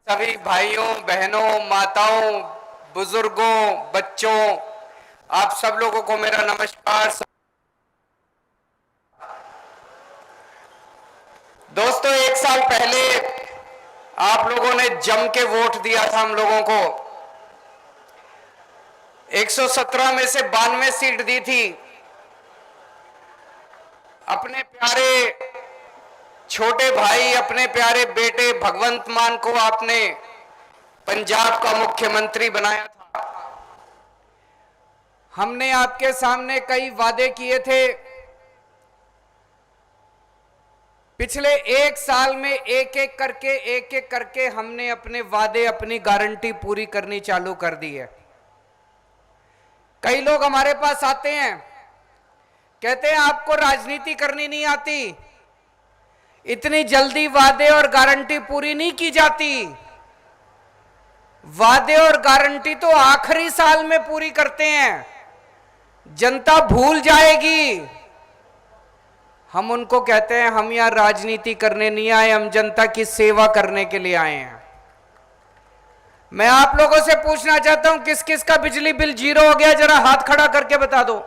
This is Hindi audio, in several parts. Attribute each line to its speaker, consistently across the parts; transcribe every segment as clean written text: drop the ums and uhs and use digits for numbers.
Speaker 1: सभी भाइयों बहनों माताओं बुजुर्गों बच्चों आप सब लोगों को मेरा नमस्कार। दोस्तों, एक साल पहले आप लोगों ने जम के वोट दिया था हम लोगों को। 117 में से 92 सीट दी थी। अपने प्यारे छोटे भाई, अपने प्यारे बेटे भगवंत मान को आपने पंजाब का मुख्यमंत्री बनाया था। हमने आपके सामने कई वादे किए थे। पिछले एक साल में एक एक करके हमने अपने वादे, अपनी गारंटी पूरी करनी चालू कर दी है। कई लोग हमारे पास आते हैं, कहते हैं आपको राजनीति करनी नहीं आती, इतनी जल्दी वादे और गारंटी पूरी नहीं की जाती। वादे और गारंटी तो आखिरी साल में पूरी करते हैं, जनता भूल जाएगी। हम उनको कहते हैं हम यहां राजनीति करने नहीं आए, हम जनता की सेवा करने के लिए आए हैं। मैं आप लोगों से पूछना चाहता हूं, किस किस का बिजली बिल जीरो हो गया? जरा हाथ खड़ा करके बता दो।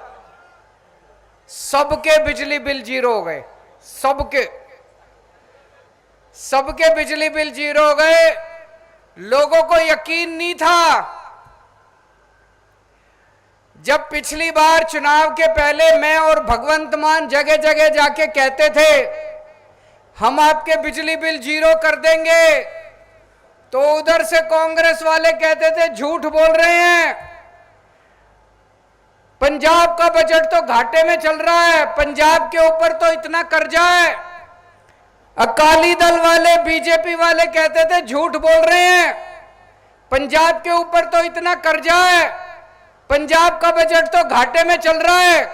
Speaker 1: सबके बिजली बिल जीरो हो गए, सबके बिजली बिल जीरो हो गए। लोगों को यकीन नहीं था। जब पिछली बार चुनाव के पहले मैं और भगवंत मान जगह जगह जाके कहते थे हम आपके बिजली बिल जीरो कर देंगे, तो उधर से कांग्रेस वाले कहते थे झूठ बोल रहे हैं, पंजाब का बजट तो घाटे में चल रहा है, पंजाब के ऊपर तो इतना कर्जा है। अकाली दल वाले, बीजेपी वाले कहते थे झूठ बोल रहे हैं, पंजाब के ऊपर तो इतना कर्जा है, पंजाब का बजट तो घाटे में चल रहा है।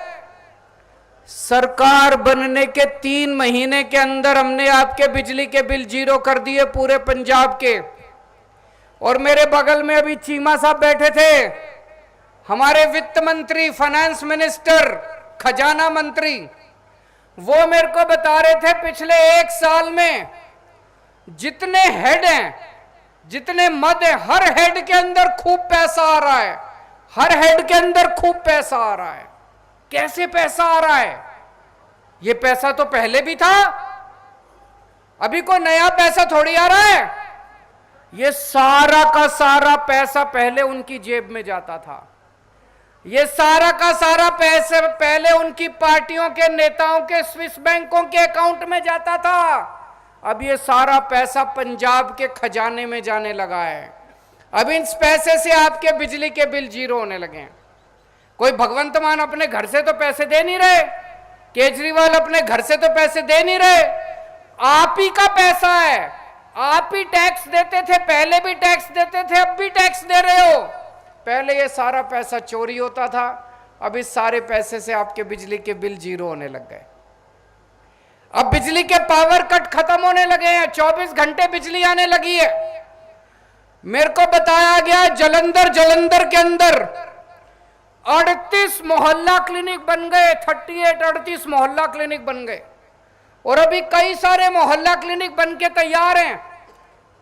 Speaker 1: सरकार बनने के 3 महीने के अंदर हमने आपके बिजली के बिल जीरो कर दिए पूरे पंजाब के। और मेरे बगल में अभी चीमा साहब बैठे थे, हमारे वित्त मंत्री, फाइनेंस मिनिस्टर, खजाना मंत्री, वो मेरे को बता रहे थे पिछले एक साल में जितने हेड हैं, जितने मद हैं, हर हेड के अंदर खूब पैसा आ रहा है, हर हेड के अंदर खूब पैसा आ रहा है। कैसे पैसा आ रहा है? ये पैसा तो पहले भी था, अभी कोई नया पैसा थोड़ी आ रहा है। ये सारा का सारा पैसा पहले उनकी जेब में जाता था, ये सारा का सारा पैसे पहले उनकी पार्टियों के नेताओं के स्विस बैंकों के अकाउंट में जाता था। अब ये सारा पैसा पंजाब के खजाने में जाने लगा है। अब इस पैसे से आपके बिजली के बिल जीरो होने लगे हैं। कोई भगवंत मान अपने घर से तो पैसे दे नहीं रहे, केजरीवाल अपने घर से तो पैसे दे नहीं रहे, आप ही का पैसा है। आप ही टैक्स देते थे, पहले भी टैक्स देते थे, अब भी टैक्स दे रहे हो। पहले ये सारा पैसा चोरी होता था, अब इस सारे पैसे से आपके बिजली के बिल जीरो होने लग गए। अब बिजली के पावर कट खत्म होने लगे हैं, 24 घंटे बिजली आने लगी है। मेरे को बताया गया जलंधर के अंदर 38 मोहल्ला क्लिनिक बन गए, 38 मोहल्ला क्लिनिक बन गए। और अभी कई सारे मोहल्ला क्लिनिक बन के तैयार हैं।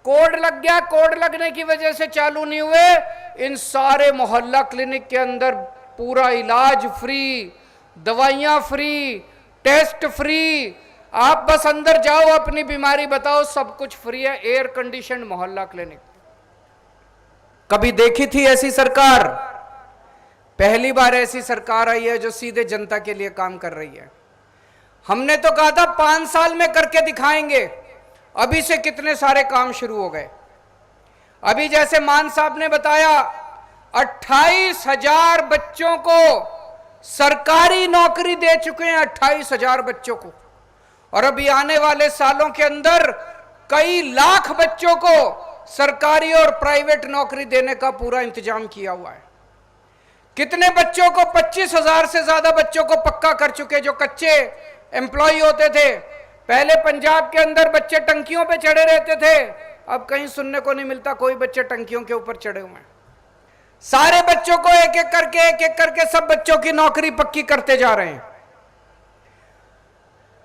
Speaker 1: कोड लग गया, कोड लगने की वजह से चालू नहीं हुए। इन सारे मोहल्ला क्लिनिक के अंदर पूरा इलाज फ्री, दवाइयां फ्री, टेस्ट फ्री। आप बस अंदर जाओ, अपनी बीमारी बताओ, सब कुछ फ्री है। एयर कंडीशन मोहल्ला क्लिनिक। कभी देखी थी ऐसी सरकार? पहली बार ऐसी सरकार आई है जो सीधे जनता के लिए काम कर रही है। हमने तो कहा था 5 साल में करके दिखाएंगे, अभी से कितने सारे काम शुरू हो गए। अभी जैसे मान साहब ने बताया 28,000 बच्चों को सरकारी नौकरी दे चुके हैं, 28,000 बच्चों को। और अभी आने वाले सालों के अंदर कई लाख बच्चों को सरकारी और प्राइवेट नौकरी देने का पूरा इंतजाम किया हुआ है। कितने बच्चों को, 25,000 से ज्यादा बच्चों को पक्का कर चुके, जो कच्चे एम्प्लॉय होते थे। पहले पंजाब के अंदर बच्चे टंकियों पे चढ़े रहते थे, अब कहीं सुनने को नहीं मिलता कोई बच्चे टंकियों के ऊपर चढ़े हुए हैं। सारे बच्चों को एक एक करके सब बच्चों की नौकरी पक्की करते जा रहे हैं।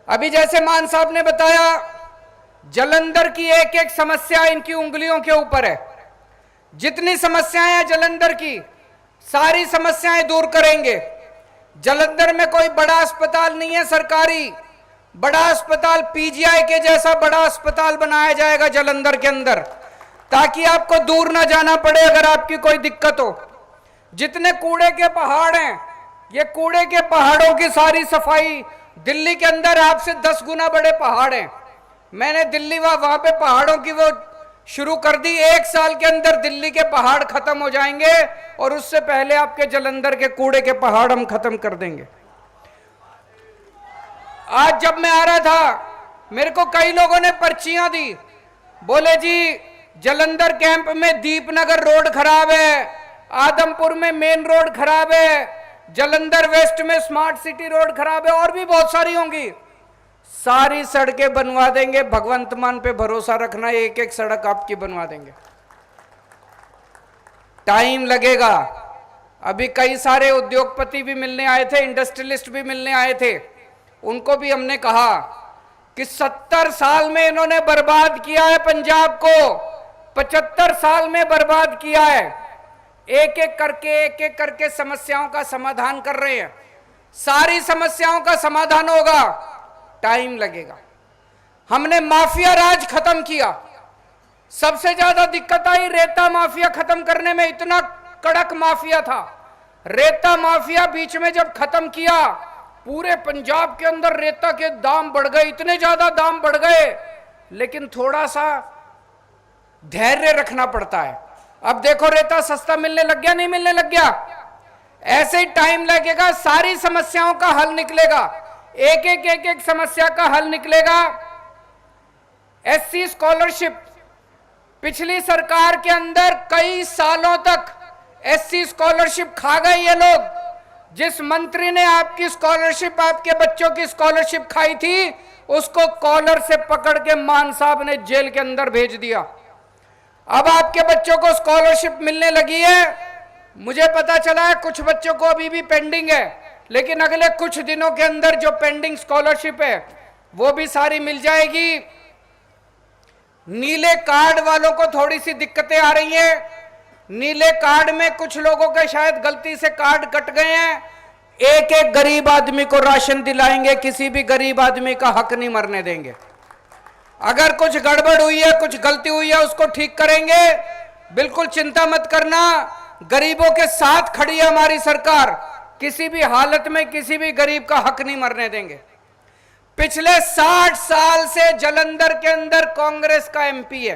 Speaker 1: अभी जैसे मान साहब ने बताया जालंधर की एक एक समस्या इनकी उंगलियों के ऊपर है। जितनी समस्याएं हैं जालंधर की, सारी समस्याएं दूर करेंगे। जालंधर में कोई बड़ा अस्पताल नहीं है सरकारी, बड़ा अस्पताल पीजीआई के जैसा बड़ा अस्पताल बनाया जाएगा जालंधर के अंदर, ताकि आपको दूर ना जाना पड़े अगर आपकी कोई दिक्कत हो। जितने कूड़े के पहाड़ हैं, ये कूड़े के पहाड़ों की सारी सफाई, दिल्ली के अंदर आपसे 10 गुना बड़े पहाड़ हैं। मैंने दिल्ली वहां पे पहाड़ों की वो शुरू कर दी। 1 साल के अंदर दिल्ली के पहाड़ खत्म हो जाएंगे और उससे पहले आपके जालंधर के कूड़े के पहाड़ हम खत्म कर देंगे। आज जब मैं आ रहा था, मेरे को कई लोगों ने पर्चियां दी, बोले जी जालंधर कैंप में दीपनगर रोड खराब है, आदमपुर में मेन रोड खराब है, जालंधर वेस्ट में स्मार्ट सिटी रोड खराब है, और भी बहुत सारी होंगी। सारी सड़कें बनवा देंगे, भगवंत मान पे भरोसा रखना, एक एक सड़क आपकी बनवा देंगे। टाइम लगेगा। अभी कई सारे उद्योगपति भी मिलने आए थे, इंडस्ट्रियलिस्ट भी मिलने आए थे, उनको भी हमने कहा कि 70 साल में इन्होंने बर्बाद किया है पंजाब को, 75 साल में बर्बाद किया है। एक एक करके समस्याओं का समाधान कर रहे हैं। सारी समस्याओं का समाधान होगा, टाइम लगेगा। हमने माफिया राज खत्म किया। सबसे ज्यादा दिक्कत आई रेता माफिया खत्म करने में। इतना कड़क माफिया था रेता माफिया, बीच में जब खत्म किया, पूरे पंजाब के अंदर रेता के दाम बढ़ गए, इतने ज्यादा दाम बढ़ गए। लेकिन थोड़ा सा धैर्य रखना पड़ता है। अब देखो रेता सस्ता मिलने लग गया, नहीं मिलने लग गया? ऐसे ही टाइम लगेगा, सारी समस्याओं का हल निकलेगा, एक एक समस्या का हल निकलेगा। एससी स्कॉलरशिप, पिछली सरकार के अंदर कई सालों तक एससी स्कॉलरशिप खा गए ये लोग। जिस मंत्री ने आपकी स्कॉलरशिप, आपके बच्चों की स्कॉलरशिप खाई थी, उसको कॉलर से पकड़ के मान साहब ने जेल के अंदर भेज दिया। अब आपके बच्चों को स्कॉलरशिप मिलने लगी है। मुझे पता चला है कुछ बच्चों को अभी भी पेंडिंग है, लेकिन अगले कुछ दिनों के अंदर जो पेंडिंग स्कॉलरशिप है वो भी सारी मिल जाएगी। नीले कार्ड वालों को थोड़ी सी दिक्कतें आ रही हैं। नीले कार्ड में कुछ लोगों के शायद गलती से कार्ड कट गए हैं। एक एक गरीब आदमी को राशन दिलाएंगे, किसी भी गरीब आदमी का हक नहीं मरने देंगे। अगर कुछ गड़बड़ हुई है, कुछ गलती हुई है, उसको ठीक करेंगे। बिल्कुल चिंता मत करना, गरीबों के साथ खड़ी है हमारी सरकार। किसी भी हालत में किसी भी गरीब का हक नहीं मरने देंगे। पिछले 60 साल से जालंधर के अंदर कांग्रेस का एमपी है।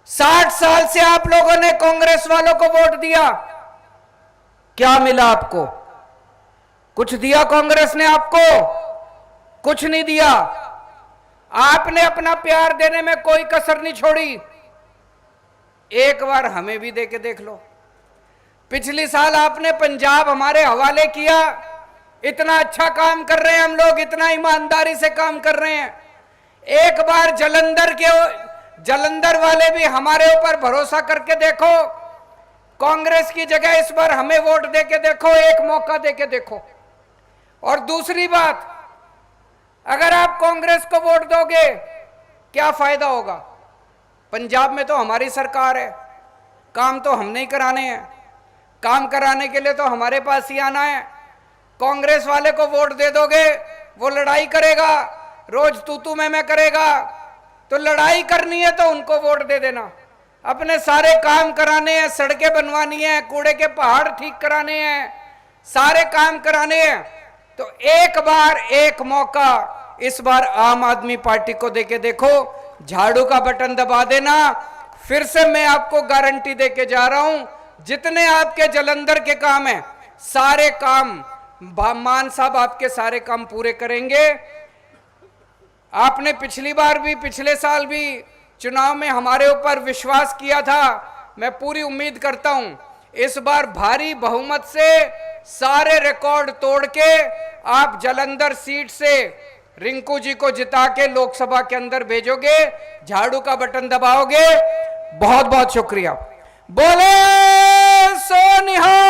Speaker 1: 60 साल से आप लोगों ने कांग्रेस वालों को वोट दिया, क्या मिला आपको? कुछ दिया कांग्रेस ने आपको? कुछ नहीं दिया। आपने अपना प्यार देने में कोई कसर नहीं छोड़ी। एक बार हमें भी दे के देख लो। पिछली साल आपने पंजाब हमारे हवाले किया। इतना अच्छा काम कर रहे हैं हम लोग, इतना ईमानदारी से काम कर रहे हैं। एक बार जालंधर वाले भी हमारे ऊपर भरोसा करके देखो। कांग्रेस की जगह इस बार हमें वोट दे के देखो, एक मौका दे के देखो। और दूसरी बात, अगर आप कांग्रेस को वोट दोगे क्या फायदा होगा? पंजाब में तो हमारी सरकार है, काम तो हम नहीं कराने हैं। काम कराने के लिए तो हमारे पास ही आना है। कांग्रेस वाले को वोट दे दोगे, वो लड़ाई करेगा, रोज तू मैं करेगा। तो लड़ाई करनी है तो उनको वोट दे देना। अपने सारे काम कराने हैं, सड़कें बनवानी है, कूड़े के पहाड़ ठीक कराने हैं, सारे काम कराने हैं। तो एक बार एक मौका इस बार आम आदमी पार्टी को देके देखो, झाड़ू का बटन दबा देना। फिर से मैं आपको गारंटी देके जा रहा हूं, जितने आपके जालंधर के काम हैं, सारे काम मान साहब आपके सारे काम पूरे करेंगे। आपने पिछली बार भी, पिछले साल भी चुनाव में हमारे ऊपर विश्वास किया था। मैं पूरी उम्मीद करता हूं इस बार भारी बहुमत से सारे रिकॉर्ड तोड़ के आप जालंधर सीट से रिंकू जी को जिता के लोकसभा के अंदर भेजोगे, झाड़ू का बटन दबाओगे। बहुत बहुत शुक्रिया। बोले सोनिहाल।